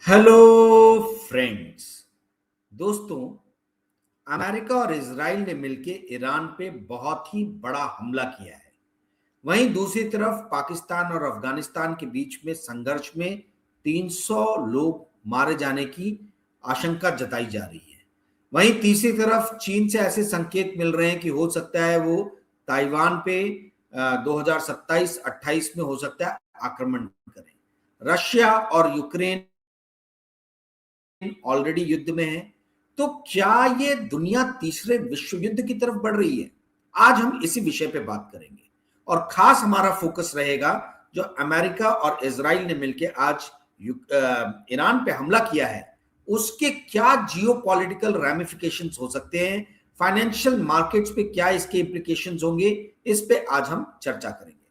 Hello friends. दोस्तों, America और Israel ने मिलकर ईरान पे बहुत ही बड़ा हमला किया है। वहीं दूसरी तरफ पाकिस्तान और अफगानिस्तान के बीच में संघर्ष में 300 लोग मारे जाने की आशंका जताई जा रही है। वहीं तीसरी तरफ चीन से ऐसे संकेत मिल रहे हैं कि हो सकता है वो ताइवान पे 2027-28 में हो सकता है आक्रमण करें। रशिया और यूक्रेन ऑलरेडी युद्ध में है। तो क्या ये दुनिया तीसरे विश्व युद्ध की तरफ बढ़ रही है? आज हम इसी विषय पे बात करेंगे और खास हमारा फोकस रहेगा जो अमेरिका और इजराइल ने मिलकर आज ईरान पे हमला किया है, उसके क्या जियोपॉलिटिकल रैमिफिकेशंस हो सकते हैं, फाइनेंशियल मार्केट्स पे क्या इसके इंप्लीकेशंस होंगे, इस पे आज हम चर्चा करेंगे।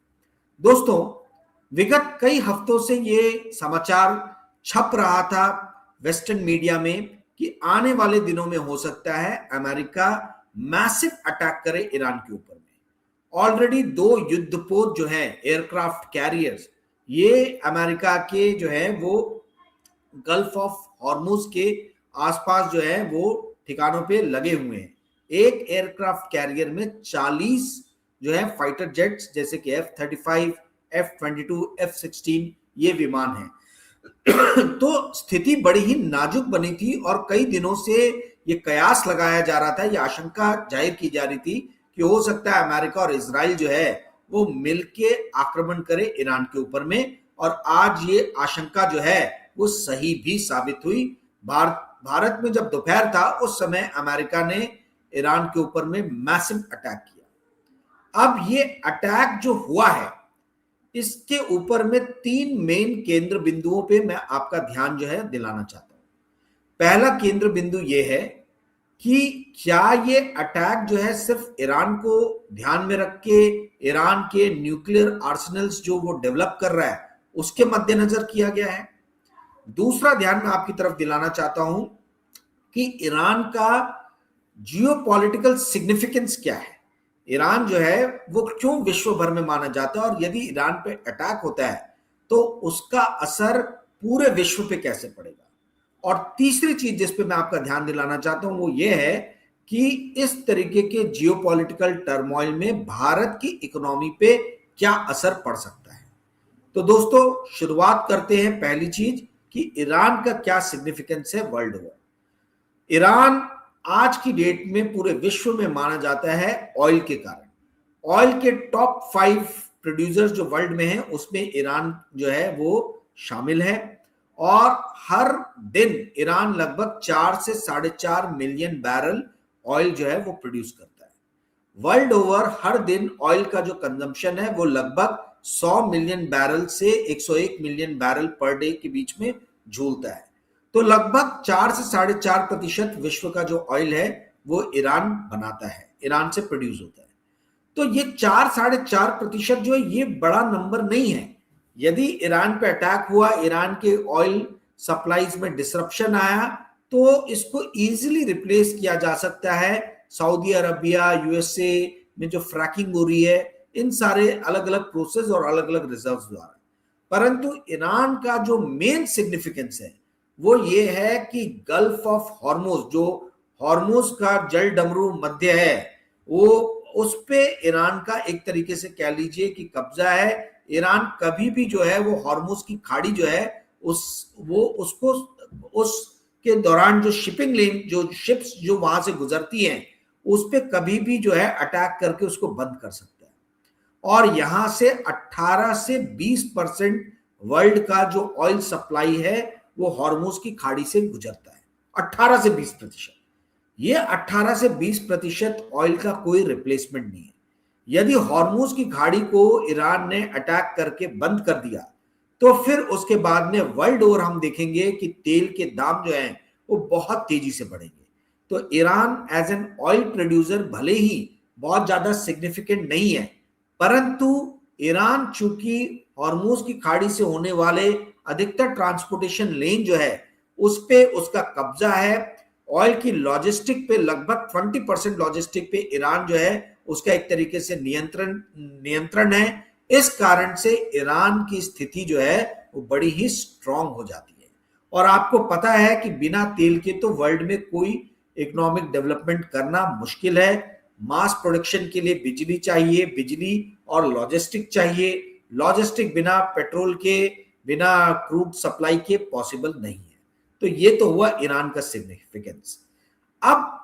दोस्तों, विगत कई हफ्तों से ये समाचार छप रहा था वेस्टर्न मीडिया में कि आने वाले दिनों में हो सकता है अमेरिका मैसिव अटैक करे ईरान के ऊपर में। ऑलरेडी 2 युद्धपोत जो है एयरक्राफ्ट कैरियर्स, ये अमेरिका के जो है वो गल्फ ऑफ हॉर्मुज के आसपास जो है वो ठिकानों पे लगे हुए हैं। एक एयरक्राफ्ट कैरियर में 40 जो है फाइटर जेट्स जैसे कि F-35, F-22, F-16 ये विमान हैं। तो स्थिति बड़ी ही नाजुक बनी थी और कई दिनों से ये कयास लगाया जा रहा था, ये आशंका जाहिर की जा रही थी कि हो सकता है अमेरिका और इजराइल जो है वो मिलके आक्रमण करे ईरान के ऊपर में। और आज ये आशंका जो है वो सही भी साबित हुई। भारत में जब दोपहर था उस समय अमेरिका ने ईरान के ऊपर में मैसिव अटैक किया। अब ये अटैक जो हुआ है इसके ऊपर में 3 मेन केंद्र बिंदुओं पे मैं आपका ध्यान जो है दिलाना चाहता हूं। पहला केंद्र बिंदु ये है कि क्या ये अटैक जो है सिर्फ ईरान को ध्यान में रख के ईरान के न्यूक्लियर आर्सेनल्स जो वो डेवलप कर रहा है उसके मद्देनजर किया गया है। दूसरा ध्यान मैं आपकी तरफ दिलाना चाहता हूं कि ईरान का जियोपॉलिटिकल सिग्निफिकेंस क्या है, ईरान जो है वो क्यों विश्व भर में माना जाता है और यदि ईरान पे अटैक होता है तो उसका असर पूरे विश्व पे कैसे पड़ेगा। और तीसरी चीज जिस पे मैं आपका ध्यान दिलाना चाहता हूं वो ये है कि इस तरीके के जियोपॉलिटिकल टर्मोइल में भारत की इकोनॉमी पे क्या असर पड़ सकता है। तो दोस्तों, शुरुआत करते हैं पहली चीज कि ईरान का क्या सिग्निफिकेंस है वर्ल्ड ओवर। ईरान आज की डेट में पूरे विश्व में माना जाता है ऑयल के कारण। ऑयल के टॉप 5 प्रोड्यूसर्स जो वर्ल्ड में हैं उसमें ईरान जो है वो शामिल है। और हर दिन ईरान लगभग 4 से 4.5 मिलियन बैरल ऑयल जो है वो प्रोड्यूस करता है। वर्ल्ड ओवर हर दिन ऑयल का जो कंजम्पशन है वो लगभग 100 मिलियन बैरल से 101 मिलियन बैरल पर डे के बीच में झूलता है। तो लगभग 4 से 4.5% विश्व का जो ऑयल है वो ईरान बनाता है, ईरान से प्रोड्यूस होता है। तो ये 4-4.5% जो है ये बड़ा नंबर नहीं है। यदि ईरान पे अटैक हुआ, ईरान के ऑयल सप्लाईज में डिसरप्शन आया तो इसको इजीली रिप्लेस किया जा सकता है सऊदी अरबिया, यूएसए में जो फ्रैकिंग हो रही है, इन सारे अलग अलग प्रोसेस और अलग अलग रिजर्व्स द्वारा। परंतु ईरान का जो मेन सिग्निफिकेंस है वो ये है कि गल्फ ऑफ हॉर्मुज, जो हॉर्मुज का जल डमरू मध्य है, वो उस पे ईरान का एक तरीके से कह लीजिए कि कब्जा है। ईरान कभी भी जो है वो हॉर्मुज की खाड़ी जो है उसको उसके दौरान जो शिपिंग लेन, जो शिप्स जो वहां से गुजरती हैं, उस पे कभी भी जो है अटैक करके उसको बंद कर सकता है। और यहां से 18 से 20% वर्ल्ड का जो ऑयल सप्लाई है वो हॉर्मुज की खाड़ी से गुजरता है। 18 से 20%। ये 18 से 20% ऑयल का कोई रिप्लेसमेंट नहीं है। यदि हॉर्मुज की खाड़ी को ईरान ने अटैक करके बंद कर दिया तो फिर उसके बाद में वर्ल्ड ओवर हम देखेंगे कि तेल के दाम जो हैं वो बहुत तेजी से बढ़ेंगे। तो Iran as an oil producer भले ही बहुत ज्यादा सिग्निफिकेंट नहीं है, परंतु ईरान चूंकि हॉर्मुज की खाड़ी से होने वाले अधिकतर ट्रांसपोर्टेशन लेन जो है उस पे उसका कब्जा है। ऑयल की लॉजिस्टिक पे लगभग 20% लॉजिस्टिक पे ईरान जो है उसका एक तरीके से नियंत्रण है। इस कारण से ईरान की स्थिति जो है वो बड़ी ही स्ट्रांग हो जाती है। और आपको पता है कि बिना तेल के तो वर्ल्ड में कोई इकोनॉमिक डेवलपमेंट करना मुश्किल है। मास प्रोडक्शन के लिए बिजली चाहिए, बिजली और लॉजिस्टिक चाहिए। लॉजिस्टिक बिना पेट्रोल के, बिना क्रूड सप्लाई के पॉसिबल नहीं है। तो ये तो हुआ ईरान का सिग्निफिकेंस। अब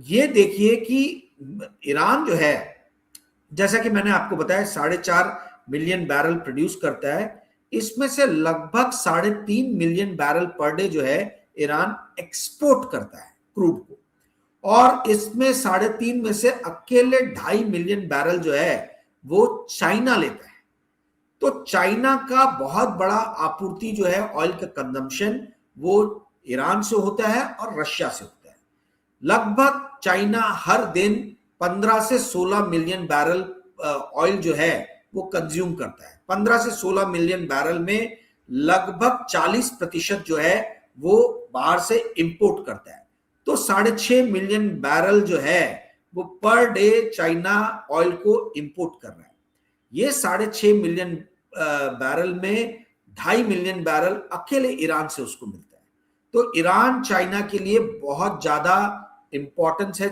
ये देखिए कि ईरान जो है, जैसा कि मैंने आपको बताया, 4.5 मिलियन बैरल प्रोड्यूस करता है। इसमें से लगभग 3.5 मिलियन बैरल पर डे जो है ईरान एक्सपोर्ट करता है क्रूड को, और इसमें 3.5 में से अकेले 2.5 मिलियन बैरल जो है वो चाइना लेता है। तो चाइना का बहुत बड़ा आपूर्ति जो है ऑयल का कंजम्पशन वो ईरान से होता है और रशिया से होता है। लगभग चाइना हर दिन 15 से 16 मिलियन बैरल ऑयल जो है वो कंज्यूम करता है। 15 से 16 मिलियन बैरल में लगभग 40% जो है वो बाहर से इंपोर्ट करता है। तो 6.5 मिलियन बैरल जो है वो पर डे चाइना ऑयल को इंपोर्ट कर रहा है। ये 6.5 मिलियन बैरल में 2.5 मिलियन बैरल अकेले ईरान से उसको मिलता है। तो ईरान चाइना के लिए बहुत ज्यादा इंपॉर्टेंस है,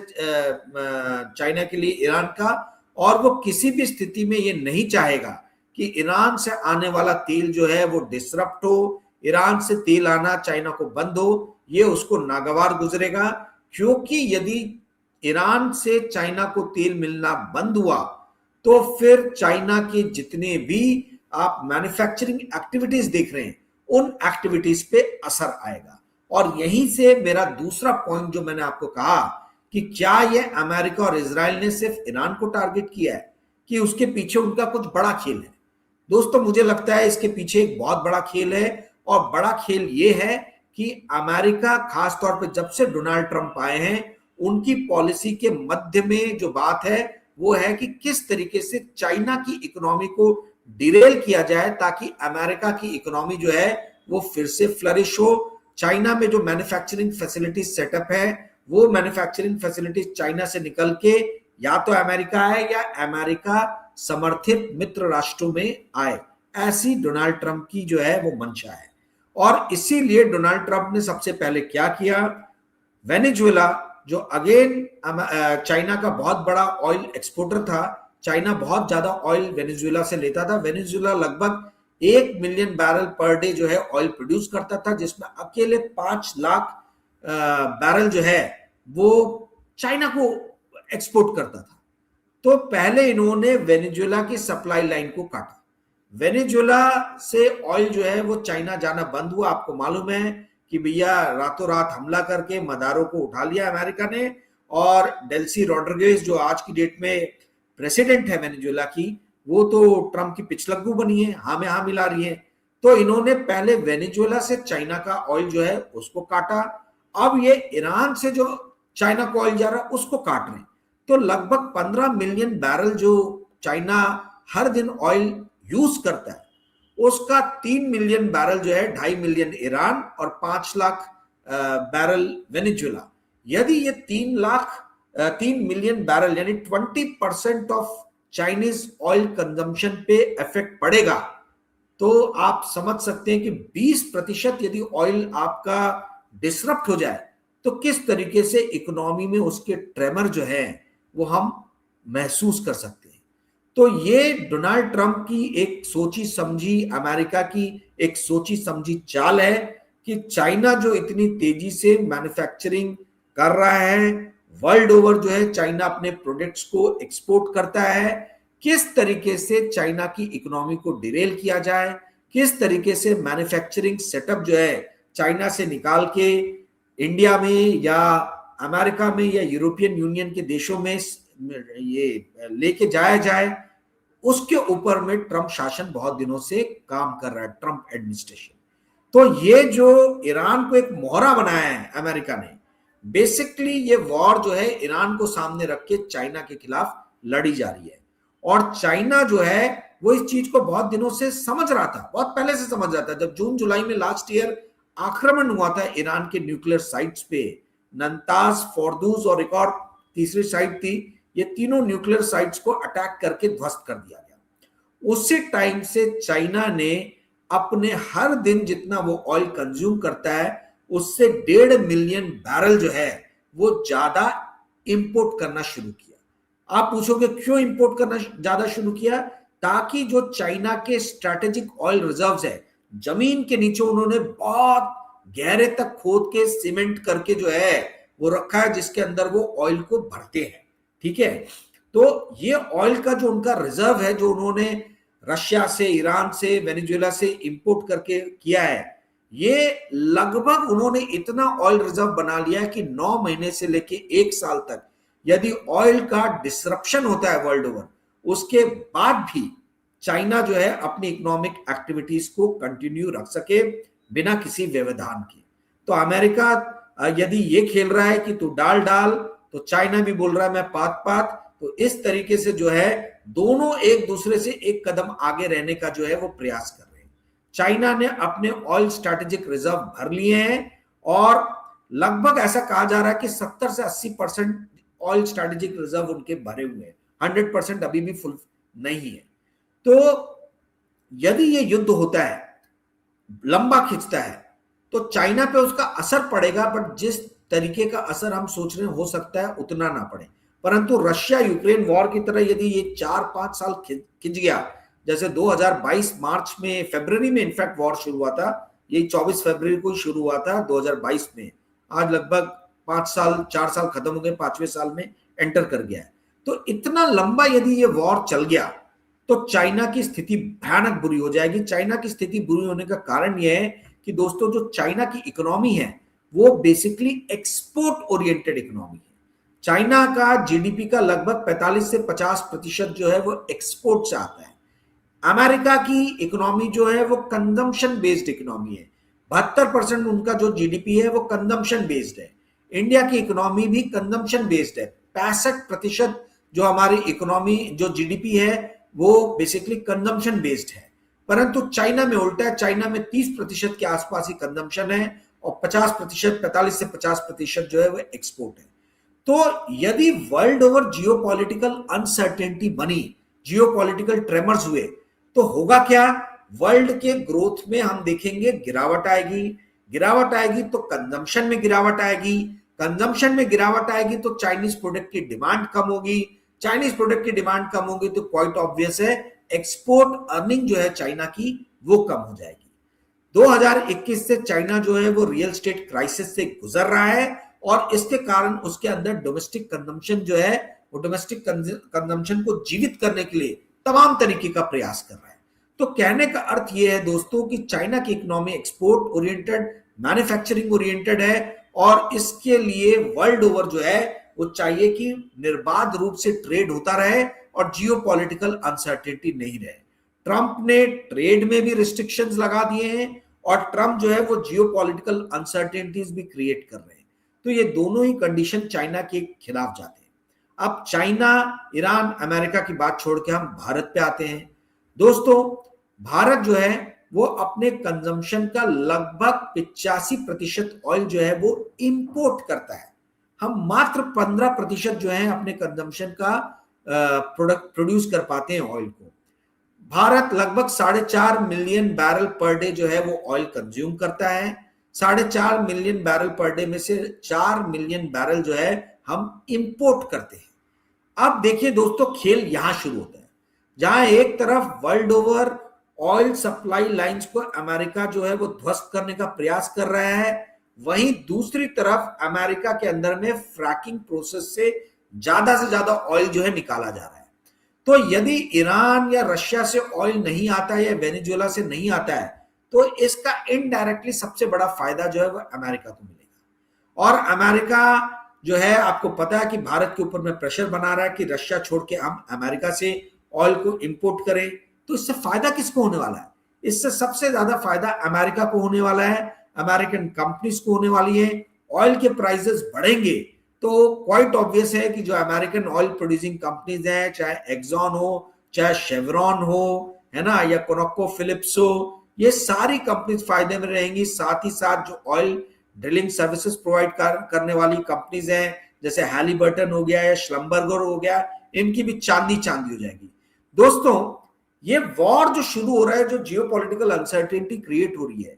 चाइना के लिए ईरान का, और वो किसी भी स्थिति में ये नहीं चाहेगा कि ईरान से आने वाला तेल जो है वो डिसरप्ट हो, ईरान से तेल आना चाइना को बंद हो, ये उसको नागवार गुजरेगा। क्योंकि यदि ईरान से चाइना को तेल मिलना बंद हुआ तो फिर चाइना के जितने भी आप मैन्युफैक्चरिंग एक्टिविटीज देख रहे हैं उन एक्टिविटीज पे असर आएगा। और यहीं से मेरा दूसरा पॉइंट जो मैंने आपको कहा कि क्या ये अमेरिका और इजराइल ने सिर्फ ईरान को टारगेट किया है कि उसके पीछे उनका कुछ बड़ा खेल है। दोस्तों मुझे लगता है इसके पीछे एक बहुत बड़ा खेल है, और बड़ा खेल ये है कि अमेरिका खासतौर पर जब से डोनाल्ड ट्रंप आए हैं उनकी पॉलिसी के मध्य में जो बात है वो है कि किस तरीके से चाइना की इकोनॉमी को डिरेल किया जाए ताकि अमेरिका की इकोनॉमी जो है वो फिर से फ्लरिश हो। चाइना में जो मैन्युफैक्चरिंग फैसिलिटीज सेटअप है वो मैन्युफैक्चरिंग फैसिलिटीज चाइना से निकल के या तो अमेरिका आए या अमेरिका समर्थित मित्र राष्ट्रों में आए, ऐसी डोनाल्ड ट्रंप की जो है वो मंशा है। और इसीलिए डोनाल्ड ट्रंप ने सबसे पहले क्या किया, वेनेजुएला जो अगेन चाइना का बहुत बड़ा ऑयल एक्सपोर्टर था, चाइना बहुत ज्यादा ऑयल वेनेजुएला से लेता था। वेनेजुएला लगभग 1 मिलियन बैरल पर डे जो है ऑयल प्रोड्यूस करता था, जिसमें अकेले 5 लाख बैरल जो है वो चाइना को एक्सपोर्ट करता था। तो पहले इन्होंने वेनेजुएला की सप्लाई लाइन को काटा। वेनेजुएला से ऑयल जो है वो चाइना जाना बंद हुआ। आपको मालूम है कि भैया रातों रात हमला करके मदारों को उठा लिया अमेरिका ने, और डेल्सी रॉड्रिगेज जो आज की डेट में प्रेसिडेंट है वेनेजुएला की, वो तो ट्रंप की पिछलग्गू बनी है, हाँ में हाँ मिला रही है। तो इन्होंने पहले वेनेजुएला से चाइना का ऑयल जो है उसको काटा, अब ये ईरान से जो चाइना को ऑयल जा रहा है उसको काट रहे हैं। तो लगभग 15 मिलियन बैरल जो चाइना हर दिन ऑयल यूज करता है उसका 3 मिलियन बैरल जो है 2.5 मिलियन ईरान और 5 लाख बैरल वेनेजुएला। यदि ये 3 मिलियन बैरल यानी 20% ऑफ चाइनीज ऑयल कंजम्पशन पे इफेक्ट पड़ेगा, तो आप समझ सकते हैं कि 20% यदि ऑयल आपका डिसरप्ट हो जाए तो किस तरीके से इकोनॉमी में उसके ट्रेमर जो है वो हम महसूस कर सकते हैं। तो ये डोनाल्ड ट्रंप की एक सोची समझी, अमेरिका की एक सोची समझी चाल है कि चाइना जो इतनी तेजी से मैन्युफैक्चरिंग कर रहा है, वर्ल्ड ओवर जो है चाइना अपने प्रोडक्ट्स को एक्सपोर्ट करता है, किस तरीके से चाइना की इकोनॉमी को डिरेल किया जाए, किस तरीके से मैन्युफैक्चरिंग सेटअप जो है चाइना से निकाल के इंडिया में या अमेरिका में या यूरोपियन यूनियन के देशों में ये लेके जाया जाए, उसके ऊपर में ट्रंप शासन बहुत दिनों से काम कर रहा है, ट्रंप एडमिनिस्ट्रेशन। तो ये जो ईरान को एक मोहरा बनाया है अमेरिका ने, बेसिकली ये वॉर जो है ईरान को सामने रख के चाइना के खिलाफ लड़ी जा रही है। और चाइना जो है वो इस चीज को बहुत दिनों से समझ रहा था, बहुत पहले से समझ रहा था। जब जून जुलाई में लास्ट ईयर आक्रमण हुआ था ईरान के न्यूक्लियर साइट्स पे, नंताज, फोर्दूज और एक और तीसरी साइट थी, ये तीनों न्यूक्लियर साइट्स को अटैक करके ध्वस्त कर दिया गया। उसी टाइम से चाइना ने अपने हर दिन जितना वो ऑयल कंज्यूम करता है उससे 1.5 मिलियन बैरल जो है वो ज्यादा इंपोर्ट करना शुरू किया। आप पूछोगे क्यों इंपोर्ट करना ज्यादा शुरू किया? ताकि जो चाइना के स्ट्रैटेजिक ऑयल रिजर्व्स है, जमीन के नीचे उन्होंने बहुत गहरे तक खोद के सीमेंट करके जो है वो रखा है, जिसके अंदर वो ऑयल को भरते हैं। ठीक है, तो ये ऑयल का जो उनका रिजर्व है, जो उन्होंने रशिया से, ईरान से, वेनेजुएला से इंपोर्ट करके किया है, ये लगभग उन्होंने इतना ऑयल रिजर्व बना लिया है कि 9 महीने से लेके 1 साल तक यदि ऑयल का डिसरप्शन होता है वर्ल्ड ओवर, उसके बाद भी चाइना जो है अपनी इकोनॉमिक एक्टिविटीज को कंटिन्यू रख सके बिना किसी व्यवधान के। तो अमेरिका यदि ये खेल रहा है कि तू डाल डाल, तो चाइना भी बोल रहा है मैं पात पात। तो इस तरीके से जो है दोनों एक दूसरे से एक कदम आगे रहने का जो है वो प्रयास कर रहे हैं। चाइना ने अपने ऑयल स्ट्रैटेजिक रिजर्व भर लिए हैं और लगभग ऐसा कहा जा रहा है कि 70 से 80% ऑयल स्ट्रैटेजिक रिजर्व उनके भरे हुए हैं, 100% अभी भी फुल नहीं है। तो यदि ये युद्ध होता है, लंबा खिंचता है, तो चाइना पे उसका असर पड़ेगा, बट जिस तरीके का असर हम सोच रहे हैं हो सकता है उतना ना पड़े। परंतु रशिया यूक्रेन वॉर की तरह यदि ये 4-5 साल खिंच गया, जैसे 2022 मार्च में, फरवरी में इनफैक्ट वॉर शुरू हुआ था, यही 24 फरवरी को शुरू हुआ था 2022 में, आज लगभग 5 साल 4 साल खत्म हो गए, 5वें साल में एंटर कर गया है। तो इतना लंबा यदि ये वॉर चल गया तो चाइना की स्थिति भयानक बुरी हो जाएगी। चाइना की स्थिति बुरी होने का कारण यह है कि दोस्तों जो चाइना की इकोनॉमी है वो बेसिकली एक्सपोर्ट ओरिएंटेड इकोनॉमी है। चाइना का जीडीपी का लगभग 45 से 50% जो है वो एक्सपोर्ट से आता है। अमेरिका की इकोनॉमी जो है वो कंजम्पशन बेस्ड इकोनॉमी है, 72% उनका जो जीडीपी है वो कंजम्पशन बेस्ड है। इंडिया की इकोनॉमी भी कंजम्पशन बेस्ड है, 65% जो हमारी इकोनॉमी जो जीडीपी है वो बेसिकली कंजम्पशन बेस्ड है। परंतु चाइना में उल्टा है, चाइना में 30% के आसपास ही कंजम्पशन है और 50%, 45 से 50% जो है वो एक्सपोर्ट है। तो यदि वर्ल्ड ओवर जियोपॉलिटिकल अनसर्टेनिटी बनी, जियोपॉलिटिकल ट्रेमर्स हुए, तो होगा क्या? वर्ल्ड के ग्रोथ में हम देखेंगे गिरावट आएगी, गिरावट आएगी तो कंजम्पशन में गिरावट आएगी, कंजम्पशन में गिरावट आएगी तो चाइनीज प्रोडक्ट की डिमांड कम होगी, चाइनीज प्रोडक्ट की डिमांड कम होगी तो क्वाइट ऑब्वियस है एक्सपोर्ट अर्निंग जो है चाइना की वो कम हो जाएगी। 2021 से चाइना जो है वो रियल एस्टेट क्राइसिस से गुजर रहा है और इसके कारण उसके अंदर डोमेस्टिक कंजम्पशन जो है वो डोमेस्टिक कंजम्पशन को जीवित करने के लिए तमाम तरीके का प्रयास कर रहा है। तो कहने का अर्थ यह है दोस्तों कि चाइना की economy export oriented, manufacturing oriented है और इसके लिए वर्ल्ड ओवर जो है वो चाहिए कि निर्बाध रूप से ट्रेड होता रहे और जियोपॉलिटिकल अनसर्टेनिटी नहीं रहे। ट्रंप ने ट्रेड में भी रिस्ट्रिक्शंस लगा दिए हैं और ट्रंप जो है वो जियोपॉलिटिकल अनसर्टेनिटीज भी क्रिएट कर रहे हैं। तो ये दोनों ही कंडीशन चाइना के खिलाफ जाते हैं। अब चाइना, ईरान, अमेरिका की बात छोड़ के हम भारत पे आते हैं। दोस्तों भारत जो है वो अपने कंजम्पशन का लगभग 85% ऑयल जो है वो इंपोर्ट करता है। हम मात्र 15% जो है अपने कंजम्पशन का प्रोडक्ट प्रोड्यूस कर पाते हैं ऑयल को। भारत लगभग 4.5 मिलियन बैरल पर डे जो है वो ऑयल कंज्यूम करता है। 4.5 मिलियन बैरल पर डे में से 4 मिलियन बैरल जो है हम इंपोर्ट करते हैं। अब देखिए दोस्तों खेल यहां शुरू होता है, जहां एक तरफ world over oil supply lines को अमेरिका जो है वो ध्वस्त करने का प्रयास कर रहा है, वहीं दूसरी तरफ अमेरिका के अंदर में फ्रैकिंग प्रोसेस से ज्यादा ऑयल जो है निकाला जा रहा है। तो यदि ईरान या रशिया से ऑयल नहीं आता है या वेनेजुएला से नहीं आता है तो इसका इनडायरेक्टली सबसे बड़ा फायदा जो है वो अमेरिका को मिलेगा। और अमेरिका जो है आपको पता है कि भारत के ऊपर में प्रेशर बना रहा है कि रशिया छोड़ के हम अमेरिका से ऑयल को इंपोर्ट करें। तो इससे फायदा किसको होने वाला है? इससे सबसे ज्यादा फायदा अमेरिका को होने वाला है, अमेरिकन कंपनीज को होने वाली है। ऑयल के प्राइसेस बढ़ेंगे तो क्वाइट ऑब्वियस है कि जो अमेरिकन ऑयल प्रोड्यूसिंग कंपनीज हैं, चाहे एक्सॉन हो, चाहे शेवरॉन हो, है ना, या कोनोको फिलिप्स हो, ये सारी कंपनीज फायदे में रहेंगी। साथ ही साथ जो ऑयल ड्रिलिंग सर्विसेज प्रोवाइड करने वाली कंपनीज हैं जैसे हैलिबर्टन हो गया या श्लम्बर्गर हो गया, इनकी भी चांदी हो जाएगी। दोस्तों ये वॉर जो शुरू हो रहा है, जो जियोपॉलिटिकल अनसर्टेनिटी क्रिएट हो रही है,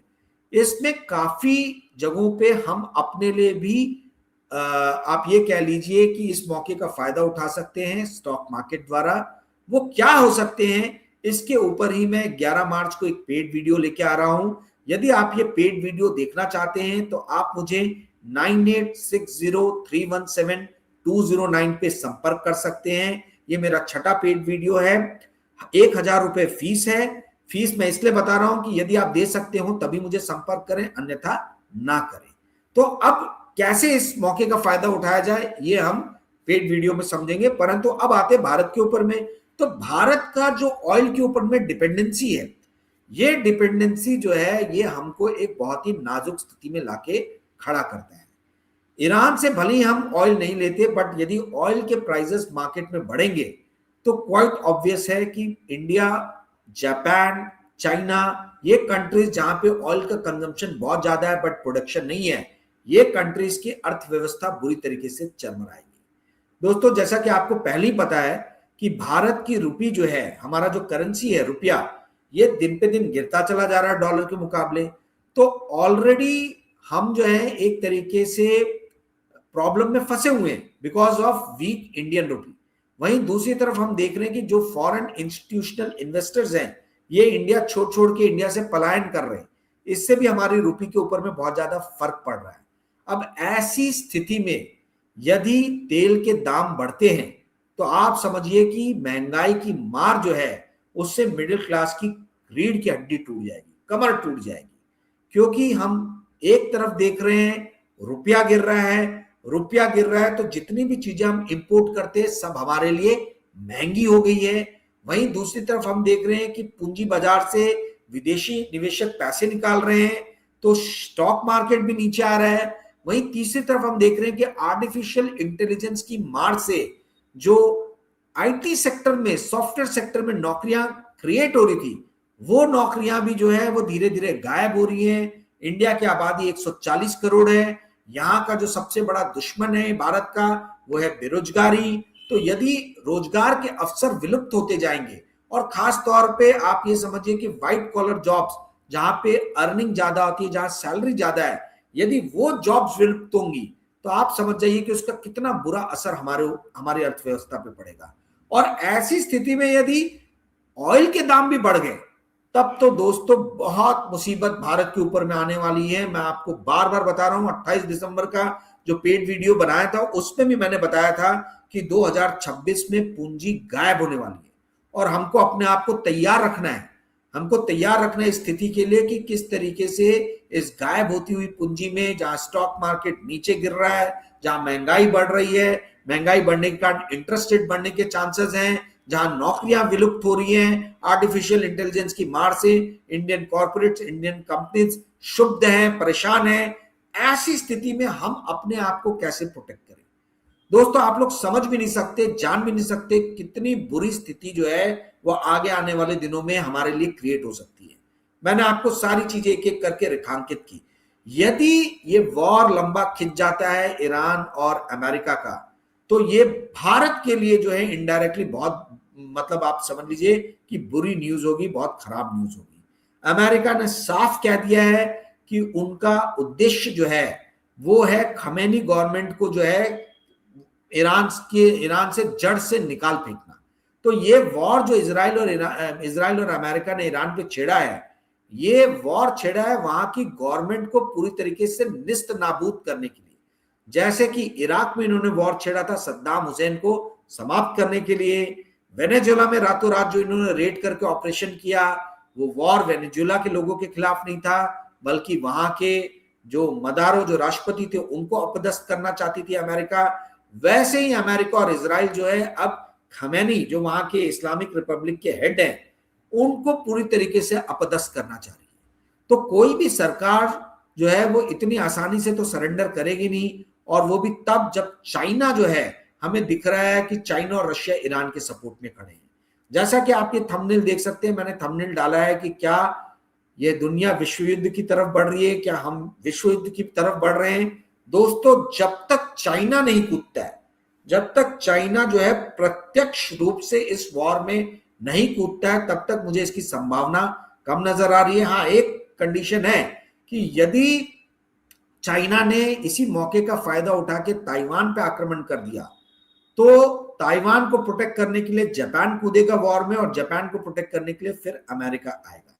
इसमें काफी जगहों पे हम अपने लिए भी आप ये कह लीजिए कि इस मौके का फायदा उठा सकते हैं स्टॉक मार्केट द्वारा। वो क्या हो सकते हैं, इसके ऊपर ही मैं 11 मार्च को एक पेड वीडियो लेके आ रहा हूं। यदि आप ये पेड वीडियो देखना चाहते हैं तो आप मुझे 9860317209 पे संपर्क कर सकते हैं। ये मेरा छठा पेड वीडियो है। 1,000 रुपए फीस है। फीस मैं इसलिए बता रहा हूं कि यदि आप दे सकते हो तभी मुझे संपर्क करें, अन्यथा ना करें। तो अब कैसे इस मौके का फायदा उठाया जाए ये हम पेड वीडियो में समझेंगे। परंतु अब आते भारत के ऊपर में। तो भारत का जो ऑयल के ऊपर में डिपेंडेंसी है, ये डिपेंडेंसी जो है ये हमको एक बहुत ही नाजुक स्थिति में लाके खड़ा करता है। ईरान से भले ही हम ऑयल नहीं लेते, बट यदि ऑयल के प्राइसेस मार्केट में बढ़ेंगे तो क्वाइट ऑब्वियस है कि इंडिया, जापान, चाइना, ये कंट्रीज जहां पे ऑयल का कंजम्पशन बहुत ज्यादा है बट प्रोडक्शन नहीं है, ये कंट्रीज की अर्थव्यवस्था बुरी तरीके से चरमराएगी। दोस्तों, जैसा कि आपको पहले ही पता है कि भारत की रुपी जो है, हमारा जो करेंसी है रुपया, ये दिन पे दिन गिरता चला जा रहा है डॉलर के मुकाबले। तो ऑलरेडी हम जो है एक तरीके से प्रॉब्लम में फंसे हुए हैं because of weak Indian rupee. वहीं दूसरी तरफ हम देख रहे हैं कि जो फॉरेन इंस्टीट्यूशनल इन्वेस्टर्स हैं, ये इंडिया छोड़ छोड़ के इंडिया से पलायन कर रहे हैं। इससे भी हमारी रुपी के ऊपर में बहुत ज्यादा फर्क पड़ रहा है। अब ऐसी स्थिति में यदि तेल के दाम बढ़ते हैं तो आप समझिए कि महंगाई की मार जो है उससे मिडिल क्लास की रीढ़ की हड्डी टूट जाएगी, कमर टूट जाएगी। क्योंकि हम एक तरफ देख रहे हैं रुपया गिर रहा है, रुपया गिर रहा है तो जितनी भी चीजें हम इंपोर्ट करते हैं सब हमारे लिए महंगी हो गई है। वहीं दूसरी तरफ हम देख रहे हैं कि पूंजी बाजार से विदेशी निवेशक पैसे निकाल रहे हैं, तो स्टॉक मार्केट भी नीचे आ रहा है। वहीं तीसरी तरफ हम देख रहे हैं कि आर्टिफिशियल इंटेलिजेंस की मार से जो आईटी सेक्टर में, सॉफ्टवेयर सेक्टर में नौकरियां क्रिएट हो रही थी, वो नौकरियां भी जो है वो धीरे धीरे गायब हो रही हैं। इंडिया की आबादी 140 करोड़ है। यहाँ का जो सबसे बड़ा दुश्मन है भारत का वो है बेरोजगारी। तो यदि रोजगार के अवसर विलुप्त होते जाएंगे, और खास तौर पे आप ये समझिए कि व्हाइट कॉलर जॉब्स जहां पे अर्निंग ज्यादा होती है, जहां सैलरी ज्यादा है, यदि वो जॉब्स विलुप्त होंगी तो आप समझ जाइए कि उसका कितना बुरा असर हमारी अर्थव्यवस्था पे पड़ेगा। और ऐसी स्थिति में यदि ऑयल के दाम भी बढ़ गए तब तो दोस्तों बहुत मुसीबत भारत के ऊपर में आने वाली है। मैं आपको बार बार बता रहा हूं, 28 दिसंबर का जो पेड वीडियो बनाया था उसमें भी मैंने बताया था कि 2026 में पूंजी गायब होने वाली है और हमको अपने आप को तैयार रखना है। हमको तैयार रखना है इस स्थिति के लिए कि किस तरीके से इस गायब होती हुई पूंजी में, जहां स्टॉक मार्केट नीचे गिर रहा है, जहां महंगाई बढ़ रही है, महंगाई बढ़ने के कारण इंटरेस्ट रेट बढ़ने के चांसेस हैं, जहां नौकरियां विलुप्त हो रही हैं आर्टिफिशियल इंटेलिजेंस की मार से, इंडियन कॉर्पोरेट्स, इंडियन कंपनीज क्षुब्ध हैं, परेशान हैं। ऐसी स्थिति में हम अपने आप को कैसे प्रोटेक्ट करें? दोस्तों, आप लोग समझ भी नहीं सकते, जान भी नहीं सकते कितनी बुरी स्थिति जो है वो आगे आने वाले दिनों में हमारे लिए क्रिएट हो सकती है। मैंने आपको सारी चीजें एक एक करके रेखांकित की। यदि ये वॉर लंबा खिंच जाता है ईरान और अमेरिका का, तो ये भारत के लिए जो है इनडायरेक्टली बहुत, मतलब आप समझ लीजिए कि बुरी न्यूज होगी, बहुत खराब न्यूज होगी। अमेरिका ने साफ कह दिया है कि उनका उद्देश्य जो है वो है खमेनी गवर्नमेंट को जो है ईरान से जड़ से निकाल फेंकना। तो ये वॉर जो इजराइल और अमेरिका ने ईरान पे छेड़ा है, ये वॉर छेड़ा है वहां की गवर्नमेंट को पूरी तरीके से निस्त नाबूद करने के लिए। जैसे कि इराक में इन्होंने वॉर छेड़ा था सद्दाम हुसैन को समाप्त करने के लिए, वेनेजुएला में रातों रात जो इन्होंने रेड करके ऑपरेशन किया, वो वॉर वेनेजुएला के लोगों के खिलाफ नहीं था, बल्कि वहां के जो मदारो, जो राष्ट्रपति थे, उनको अपदस्थ करना चाहती थी अमेरिका। वैसे ही अमेरिका और इजराइल जो है अब खमेनी, जो वहां के इस्लामिक रिपब्लिक के हेड हैं, उनको पूरी तरीके से अपदस्थ करना चाह रही है। तो कोई भी सरकार जो है वो इतनी आसानी से तो सरेंडर करेगी नहीं, और वो भी तब जब चाइना जो है, हमें दिख रहा है कि चाइना और रशिया ईरान के सपोर्ट में खड़े हैं। जैसा कि आप ये थंबनेल देख सकते हैं, मैंने थंबनेल डाला है कि क्या ये दुनिया विश्व युद्ध की तरफ बढ़ रही है, क्या हम विश्व युद्ध की तरफ बढ़ रहे हैं? दोस्तों, जब तक चाइना नहीं कूदता है, जब तक चाइना जो है प्रत्यक्ष रूप से इस वॉर में नहीं कूदता है तब तक मुझे इसकी संभावना कम नजर आ रही है। हाँ, एक कंडीशन है कि यदि चाइना ने इसी मौके का फायदा उठा के ताइवान पे आक्रमण कर दिया तो ताइवान को प्रोटेक्ट करने के लिए जापान कूदेगा वॉर में, और जापान को प्रोटेक्ट करने के लिए फिर अमेरिका आएगा।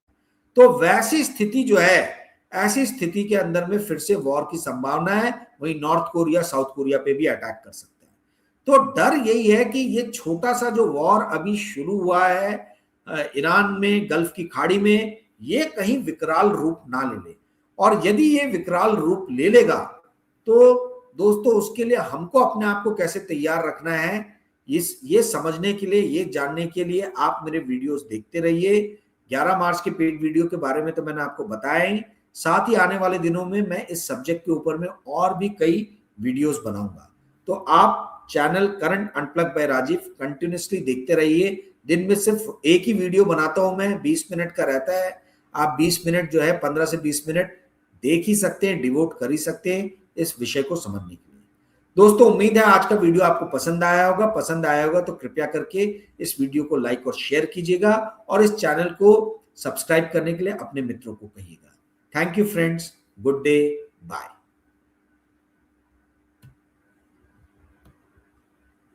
तो वैसी स्थिति जो है, ऐसी स्थिति के अंदर में फिर से वॉर की संभावना है। वहीं नॉर्थ कोरिया साउथ कोरिया पे भी अटैक कर सकते हैं। तो डर यही है कि ये छोटा सा जो वॉर अभी शुरू हुआ है ईरान में, गल्फ की खाड़ी में, ये कहीं विकराल रूप ना ले ले। और यदि ये विकराल रूप ले लेगा तो दोस्तों उसके लिए हमको अपने आप को कैसे तैयार रखना है, ये समझने के लिए, ये जानने के लिए आप मेरे वीडियोस देखते रहिए। 11 मार्च के पेड वीडियो के बारे में तो मैंने आपको बताया ही, साथ ही आने वाले दिनों में मैं इस सब्जेक्ट के ऊपर में और भी कई वीडियोस बनाऊंगा। तो आप channel current unplug by Rajiv continuously देखते रहिए। दिन में सिर्फ एक ही वीडियो बनाता हूं मैं, 20 मिनट का रहता है। आप 20 मिनट जो है, 15 से 20 मिनट देख ही सकते हैं, डिवोट कर ही सकते हैं इस विषय को समझने के लिए। दोस्तों उम्मीद है आज का वीडियो आपको पसंद आया होगा। पसंद आया होगा तो कृपया करके इस वीडियो को लाइक और शेयर कीजिएगा, और इस चैनल को सब्सक्राइब करने के लिए अपने मित्रों को कहिएगा। Thank you friends, good day, bye.